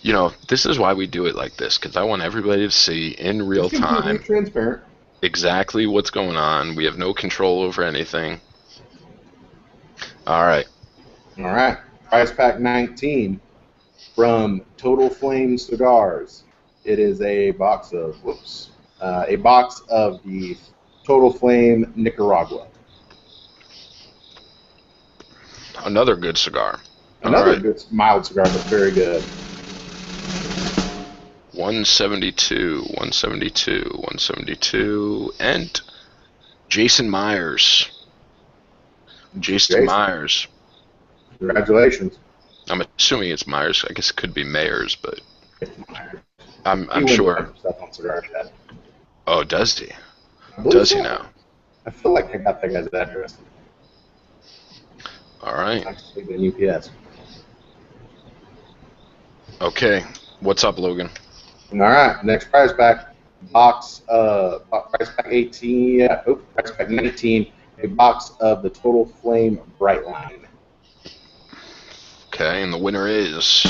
You know, this is why we do it like this, because I want everybody to see in real time transparent. Exactly what's going on. We have no control over anything. All right. All right. Prize pack 19 from Total Flame Cigars. It is a box of the Total Flame Nicaragua. Another good cigar. Another good mild cigar, but very good. 172, 172, 172, and Jason Myers. Jason Myers. Congratulations. I'm assuming it's Myers. I guess it could be Mayers, but It's Myers. I'm sure. Stuff on Cigar Chat. Oh, does he? Does he now? I feel like I got that guy's address. All right. Actually, the UPS. Okay. What's up, Logan? All right. Next prize pack. Prize pack 18. Yeah. Prize pack 19. A box of the Total Flame Bright Line. Okay, and the winner is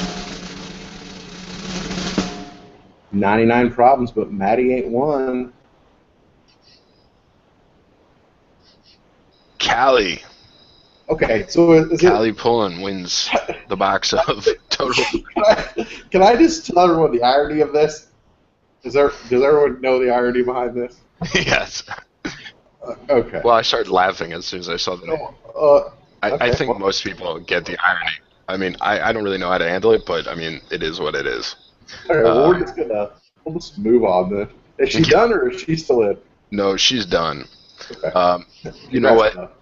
99 problems, but Maddie ain't won. Callie. Okay, so is Callie Pullen wins the box of Total. Can I just tell everyone the irony of this? Does everyone know the irony behind this? Yes. Okay. Well, I started laughing as soon as I saw that. I think most people get the irony. I mean, I don't really know how to handle it, but I mean, it is what it is. All right, well, we'll just move on then. Is she done or is she still in? No, she's done. Okay. You know what?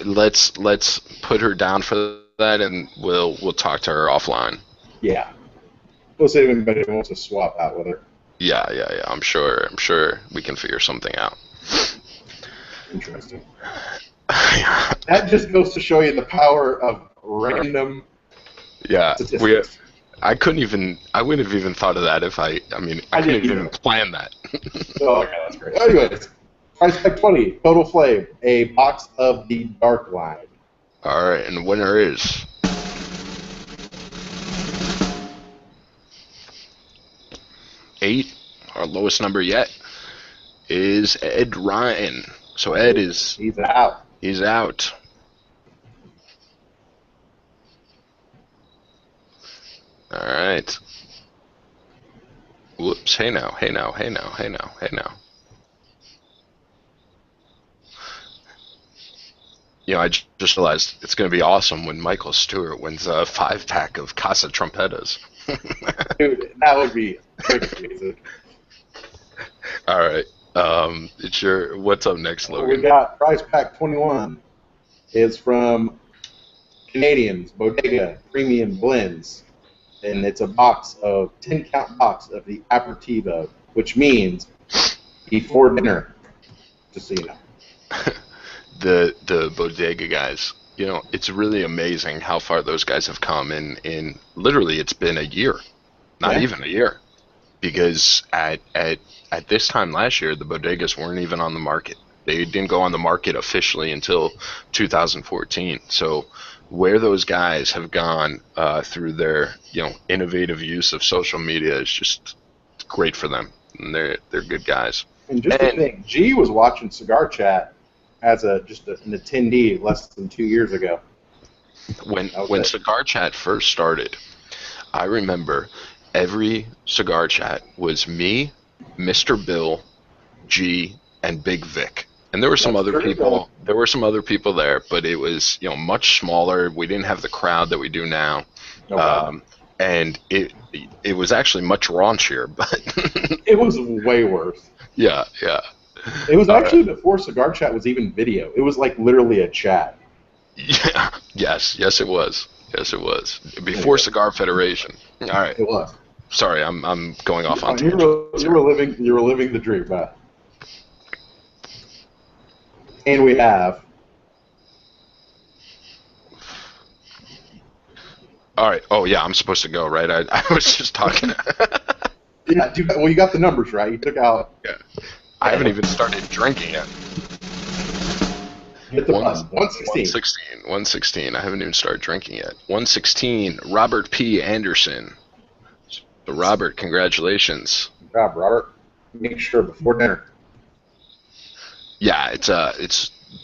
Let's put her down for that, and we'll talk to her offline. Yeah. We'll see if anybody wants to swap out with her. Yeah. I'm sure we can figure something out. Interesting. That just goes to show you the power of random. Yeah, statistics. I wouldn't have even thought of that if I couldn't even plan that. Oh, okay, that's great. Anyways, price pack 20, Total Flame, a box of the Dark Line. All right, and the winner is 8, our lowest number yet, is Ed Ryan. So Ed is... He's out. He's out. All right. Whoops. Hey now. You know, I just realized it's going to be awesome when Michael Stewart wins a 5-pack of Casa Trompetas. Dude, that would be amazing. All right. What's up next, Logan? We got price pack 21. It's from Canadians, Bodega Premium Blends. And it's a 10-count box of the Aperitivo, which means before dinner, just so you know. The Bodega guys, you know, it's really amazing how far those guys have come in literally it's been a year, not even a year, because at this time last year the bodegas weren't even on the market. They didn't go on the market officially until 2014. So where those guys have gone through their innovative use of social media is just great for them, and they're good guys. And just to think, G was watching Cigar Chat as just an attendee less than 2 years ago. When Cigar Chat first started, I remember every Cigar Chat was me, Mr. Bill, G, and Big Vic. And there were some other people. There were some other people there, but it was much smaller. We didn't have the crowd that we do now, and it was actually much raunchier. But it was way worse. Yeah. It was actually before Cigar Chat was even video. It was like literally a chat. Yeah. Yes, it was. Before Cigar Federation. All right. It was. Sorry, I'm going off on. You were living the dream, man. And we have. All right. Oh yeah, I'm supposed to go, right? I was just talking. Yeah. Well, you got the numbers right. You took out. Yeah. I haven't even started drinking yet. Hit the button. 116. 116. I haven't even started drinking yet. 116. Robert P. Anderson. So Robert, congratulations. Good job, Robert. Make sure before dinner. Yeah, it's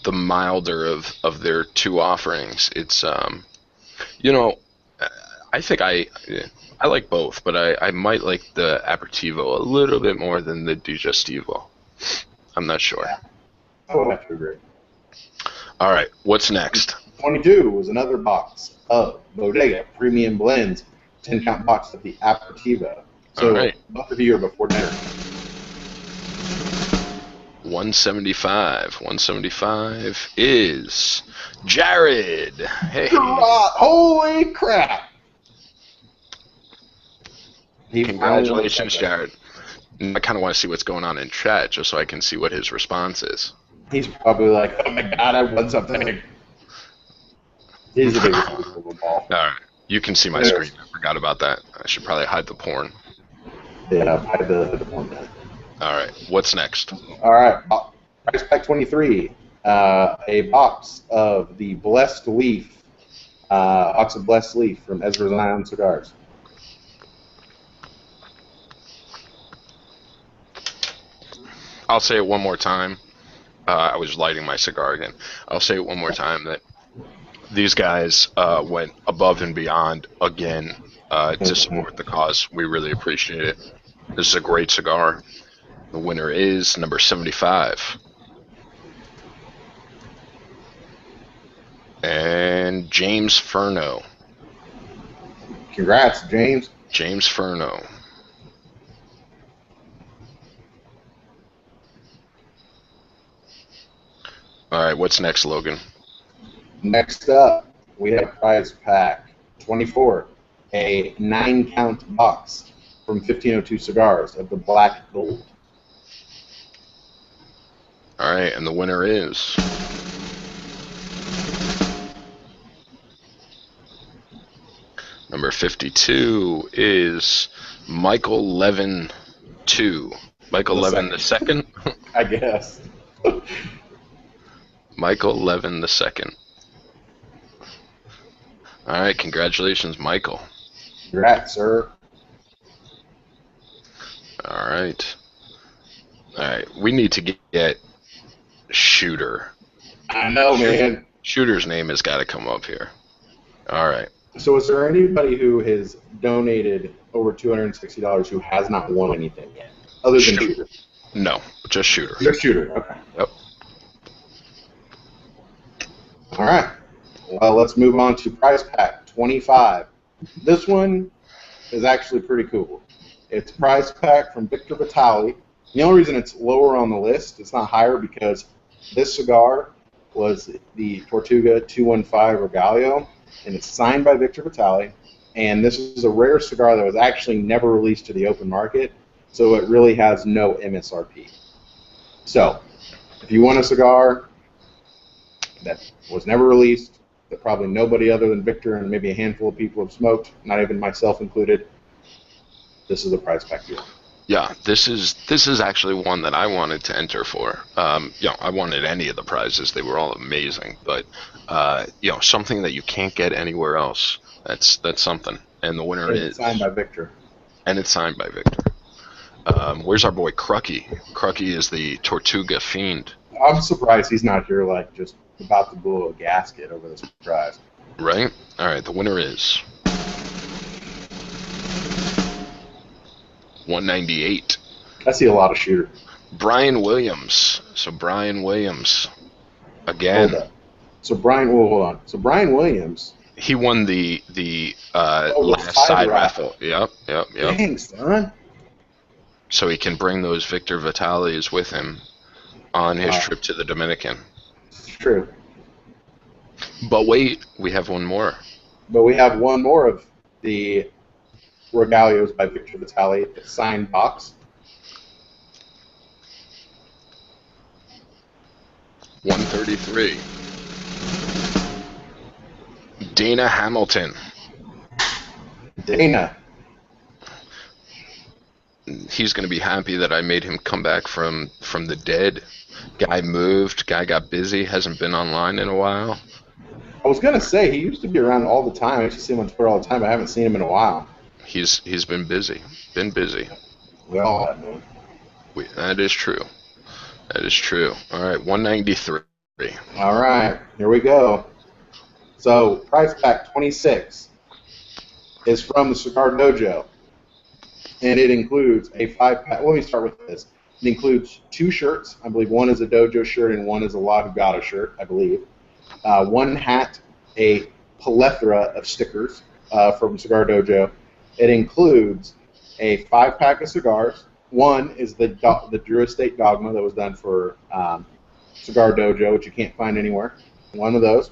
the milder of their two offerings. It's I think I like both, but I might like the Aperitivo a little bit more than the Digestivo. I'm not sure. Yeah. I would have to agree. All right, what's next? 22 was another box of Bodega Premium Blends 10-count box of the Aperitivo. So All right. both of you are before dinner. 175. 175 is Jared. Hey. Holy crap! Congratulations, Jared. I kind of want to see what's going on in chat just so I can see what his response is. He's probably like, oh my god, I won something. He's the biggest of them all. All right. You can see my screen. I forgot about that. I should probably hide the porn. Yeah, hide the porn. All right. What's next? All right. Price pack 23. A box of the Blessed Leaf. Box of Blessed Leaf from Ezra Zion Cigars. I'll say it one more time. I was lighting my cigar again. I'll say it one more time that these guys went above and beyond again to support the cause. We really appreciate it. This is a great cigar. The winner is number 75. And James Furno. Congrats, James. James Furno. All right, what's next, Logan? Next up, we have prize pack 24, a 9-count box from 1502 Cigars of the Black Gold. All right, and the winner is number 52 is Michael Levin 2. Michael Levin the second. I guess. Michael Levin the second. All right, congratulations, Michael. Congrats, sir. All right. All right, we need to get Shooter. I know, man. Shooter's name has got to come up here. All right. So is there anybody who has donated over $260 who has not won anything yet, other than Shooter? No, just Shooter. Just Shooter, okay. Yep. All right. Well, let's move on to prize pack 25. This one is actually pretty cool. It's prize pack from Victor Vitale. The only reason it's lower on the list, it's not higher, because this cigar was the Tortuga 215 Regalio, and it's signed by Victor Vitale. And this is a rare cigar that was actually never released to the open market, so it really has no MSRP. So, if you want a cigar that was never released, that probably nobody other than Victor and maybe a handful of people have smoked, not even myself included, this is a prize pack deal. Yeah, this is actually one that I wanted to enter for. I wanted any of the prizes; they were all amazing. But something that you can't get anywhere else. That's something. And the winner is signed by Victor. And it's signed by Victor. Where's our boy Crucky? Crucky is the Tortuga fiend. I'm surprised he's not here, like just about to blow a gasket over this prize. Right. All right. The winner is 198. I see a lot of Shooter. Brian Williams. So Brian Williams again. So hold on. So Brian Williams. He won the last side raffle. Yep. Dang, son. So he can bring those Victor Vitales with him on his trip to the Dominican. It's true. But wait, we have one more. But we have one more of the Regalios by Victor Vitale, signed box. 133. Dana Hamilton. Dana. He's going to be happy that I made him come back from the dead. Guy moved. Guy got busy. Hasn't been online in a while. I was going to say, he used to be around all the time. I used to see him on Twitter all the time. I haven't seen him in a while. He's been busy. Been busy. We all have, man. That is true. That is true. All right, 193. All right, here we go. So, prize pack 26 is from the Cigar Dojo, and it includes a 5-pack. Let me start with this. It includes 2 shirts. I believe one is a Dojo shirt and one is a La Jugada shirt, I believe. 1 hat, a plethora of stickers from Cigar Dojo. It includes a 5-pack of cigars. One is the Drew Estate Dogma that was done for Cigar Dojo, which you can't find anywhere. One of those.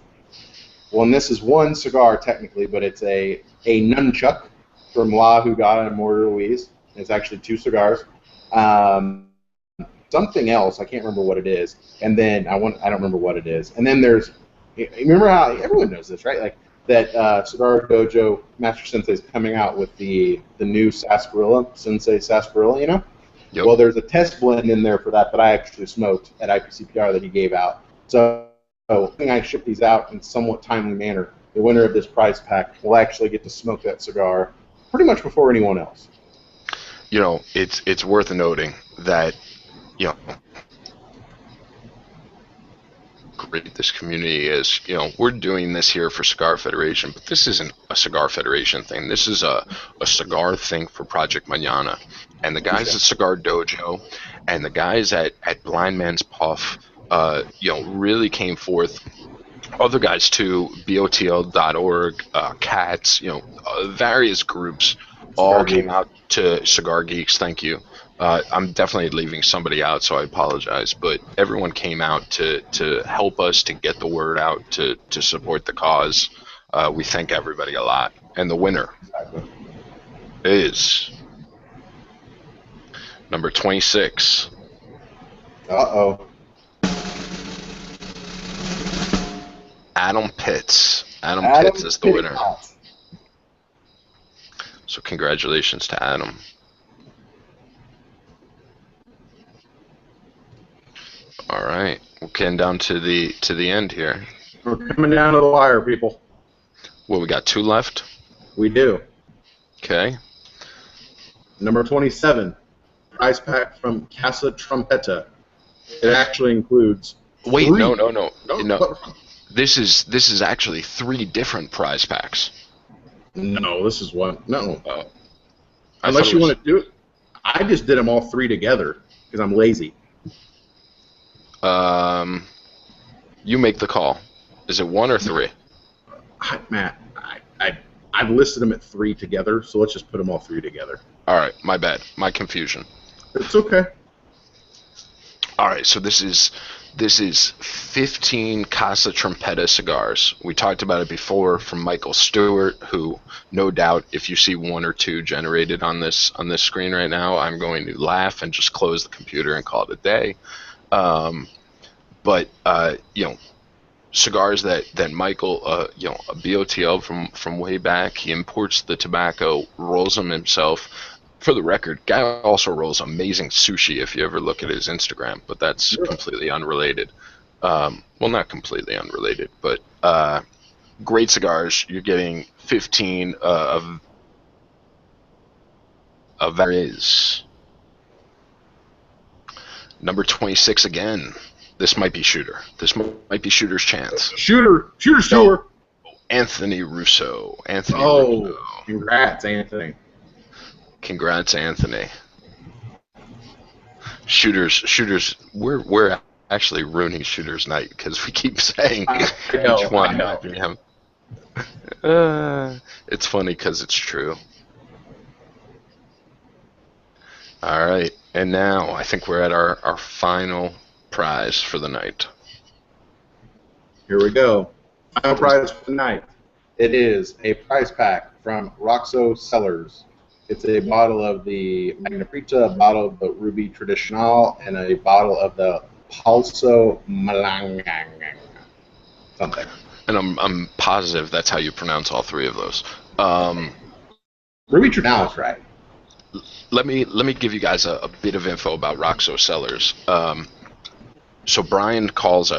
Well, and this is one cigar technically, but it's a nunchuck from La Jugada and Mortar Louise. It's actually 2 cigars. Something else, I can't remember what it is. And then I don't remember what it is. And then there's, remember how everyone knows this, right? Like that Cigar Dojo Master Sensei is coming out with the new sarsaparilla, Sensei sarsaparilla, you know? Yep. Well, there's a test blend in there for that I actually smoked at IPCPR that he gave out. So I think I ship these out in somewhat timely manner. The winner of this prize pack will actually get to smoke that cigar pretty much before anyone else. You know, it's worth noting that, you know, great this community is. You know, we're doing this here for Cigar Federation, but this isn't a Cigar Federation thing. This is a cigar thing for Project Manana. And the guys at Cigar Dojo and the guys at Blind Man's Puff, you know, really came forth. Other guys too, BOTL.org, CATS, you know, various groups all came out to Cigar Geeks. Thank you. I'm definitely leaving somebody out, so I apologize. But everyone came out to help us, to get the word out, to support the cause. We thank everybody a lot. And the winner is number 26. Uh-oh. Adam Pitts. Adam Pitts is the winner. So congratulations to Adam. All right, we're getting down to the end here. We're coming down to the wire, people. Well, we got 2 left. We do. Okay. Number 27, prize pack from Casa Trompeta. It actually includes. Wait, 3. no. This is actually 3 different prize packs. No, this is one. No. I Unless you want to do it. I just did them all 3 together because I'm lazy. You make the call. Is it 1 or 3? Matt, I've listed them at 3 together, so let's just put them all 3 together. All right, my bad. My confusion. It's okay. All right, so this is 15 Casa Trompeta cigars. We talked about it before from Michael Stewart, who no doubt if you see 1 or 2 generated on this screen right now, I'm going to laugh and just close the computer and call it a day. But you know, cigars that Michael, you know, a BOTL from way back. He imports the tobacco, rolls them himself. For the record, guy also rolls amazing sushi if you ever look at his Instagram, but that's completely unrelated. Well, not completely unrelated, but great cigars. You're getting 15 of is number 26 again. This might be Shooter. This might be Shooter's chance. Shooter. Anthony Russo. Russo. Congrats, Anthony. Congrats, Anthony. Shooters. We're actually ruining Shooter's night because we keep saying each one. I know. It's funny because it's true. All right, and now I think we're at our final prize for the night. Here we go. Final prize for the night. It is a prize pack from Roxo Cellars. It's a bottle of the Magna Preta, a bottle of the Ruby Traditional, and a bottle of the Palso Malangang. Something. And I'm positive that's how you pronounce all 3 of those. Ruby Traditional is right. Let me give you guys a bit of info about Roxo Cellars. So Brian calls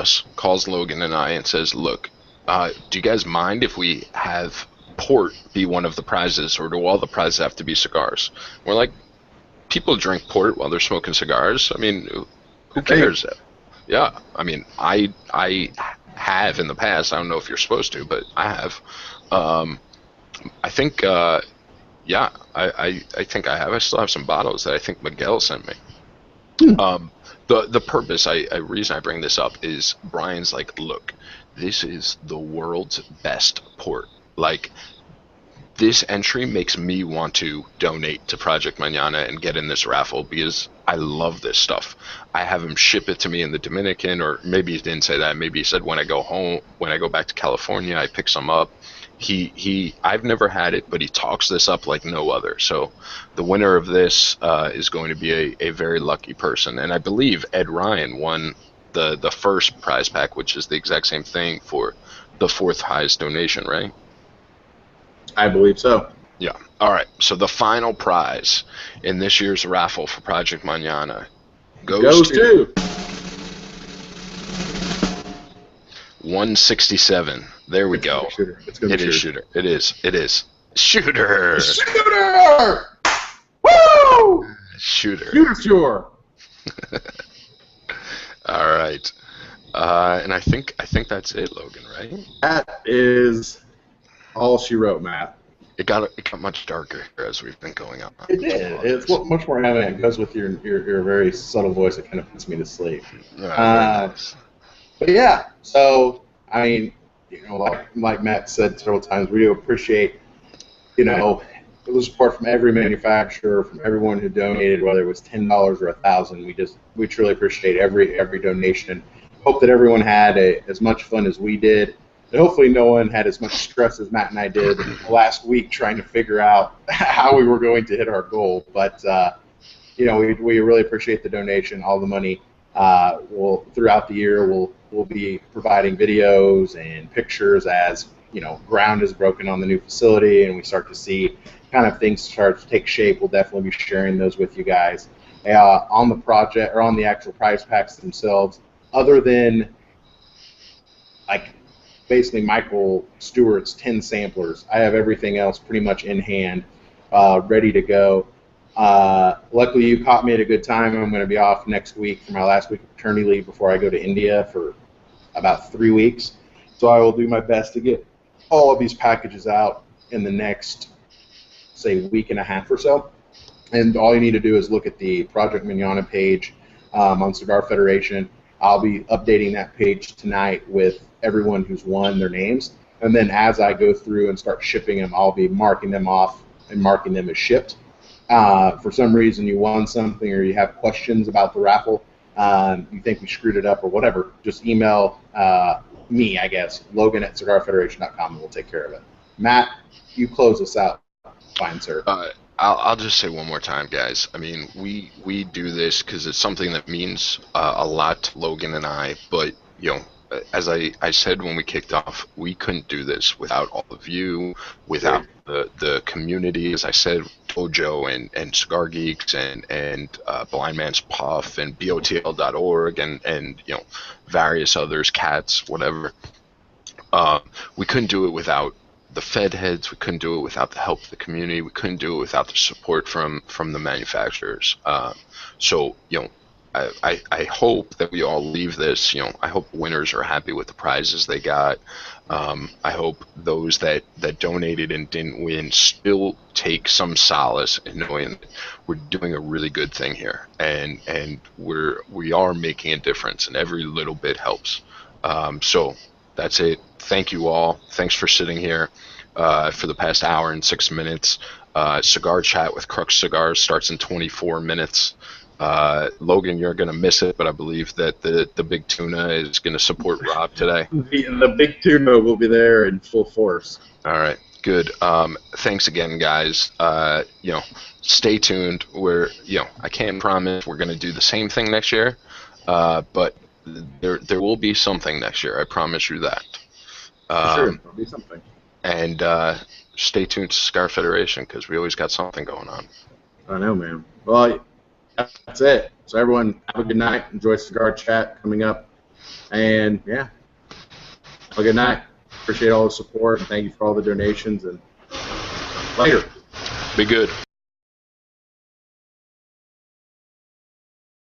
Logan and I and says, look, do you guys mind if we have port be one of the prizes, or do all the prizes have to be cigars? We're like, people drink port while they're smoking cigars. I mean, who cares? Yeah, I mean, I have in the past. I don't know if you're supposed to, but I have. I think, yeah, I think I have. I still have some bottles that I think Miguel sent me. The purpose, reason I bring this up is Brian's like, look, this is the world's best port. Like, this entry makes me want to donate to Project Manana and get in this raffle because I love this stuff. I have him ship it to me in the Dominican, or maybe he didn't say that. Maybe he said when I go home, when I go back to California, I pick some up. I've never had it, but he talks this up like no other. So the winner of this is going to be a very lucky person. And I believe Ed Ryan won the first prize pack, which is the exact same thing for the fourth highest donation, right? I believe so. Yeah. All right. So the final prize in this year's raffle for Project Manana goes to 167. There we go. Shooter. It's gonna It be is shooter. shooter. It is. It is. Shooter. Shooter! Woo! Shooter. Shooter sure. All right. And I think that's it, Logan, right? That is all she wrote, Matt. It got much darker as we've been going on. It did. It's much more heavy. It goes with your very subtle voice. It kind of puts me to sleep. Very nice. But yeah, so I mean, like Matt said several times, we do appreciate, the support from every manufacturer, from everyone who donated, whether it was $10 or $1,000. We truly appreciate every donation. Hope that everyone had as much fun as we did. And hopefully no one had as much stress as Matt and I did last week trying to figure out how we were going to hit our goal. But, we really appreciate the donation, all the money. Throughout the year, we'll be providing videos and pictures as, ground is broken on the new facility and we start to see kind of things start to take shape. We'll definitely be sharing those with you guys. On the project, or on the actual prize packs themselves, other than, basically Michael Stewart's 10 samplers. I have everything else pretty much in hand, ready to go. Luckily, you caught me at a good time. I'm going to be off next week for my last week of paternity leave before I go to India for about 3 weeks. So I will do my best to get all of these packages out in the next, say, week and a half or so. And all you need to do is look at the Project Manana page on Cigar Federation. I'll be updating that page tonight with everyone who's won their names. And then as I go through and start shipping them, I'll be marking them off and marking them as shipped. For some reason you won something or you have questions about the raffle, you think we screwed it up or whatever, just email me, I guess, Logan@cigarfederation.com, and we'll take care of it. Matt, you close us out. Fine, sir. I'll just say one more time, guys. I mean, we do this because it's something that means a lot to Logan and I, but, as I said when we kicked off, we couldn't do this without all of you, without the community, as I said, Dojo and Cigar Geeks and Blind Man's Puff and BOTL.org and various others, Cats, whatever. We couldn't do it without the Fed heads. We couldn't do it without the help of the community. We couldn't do it without the support from the manufacturers. So I hope that we all leave this, I hope winners are happy with the prizes they got. I hope those that donated and didn't win still take some solace in knowing that we're doing a really good thing here, and we are making a difference, and every little bit helps. So that's it. Thank you all. Thanks for sitting here for the past hour and 6 minutes. Cigar Chat with Crux Cigars starts in 24 minutes. Logan, you're going to miss it, but I believe that the Big Tuna is going to support Rob today. The Big Tuna will be there in full force. All right, good. Thanks again, guys. Stay tuned. I can't promise we're going to do the same thing next year, but there will be something next year. I promise you that. Sure, there'll be something. And stay tuned to Cigar Federation because we always got something going on. I know, man. Well, that's it. So everyone, have a good night. Enjoy Cigar Chat coming up. And, yeah, have a good night. Appreciate all the support. And thank you for all the donations. And later. Be good.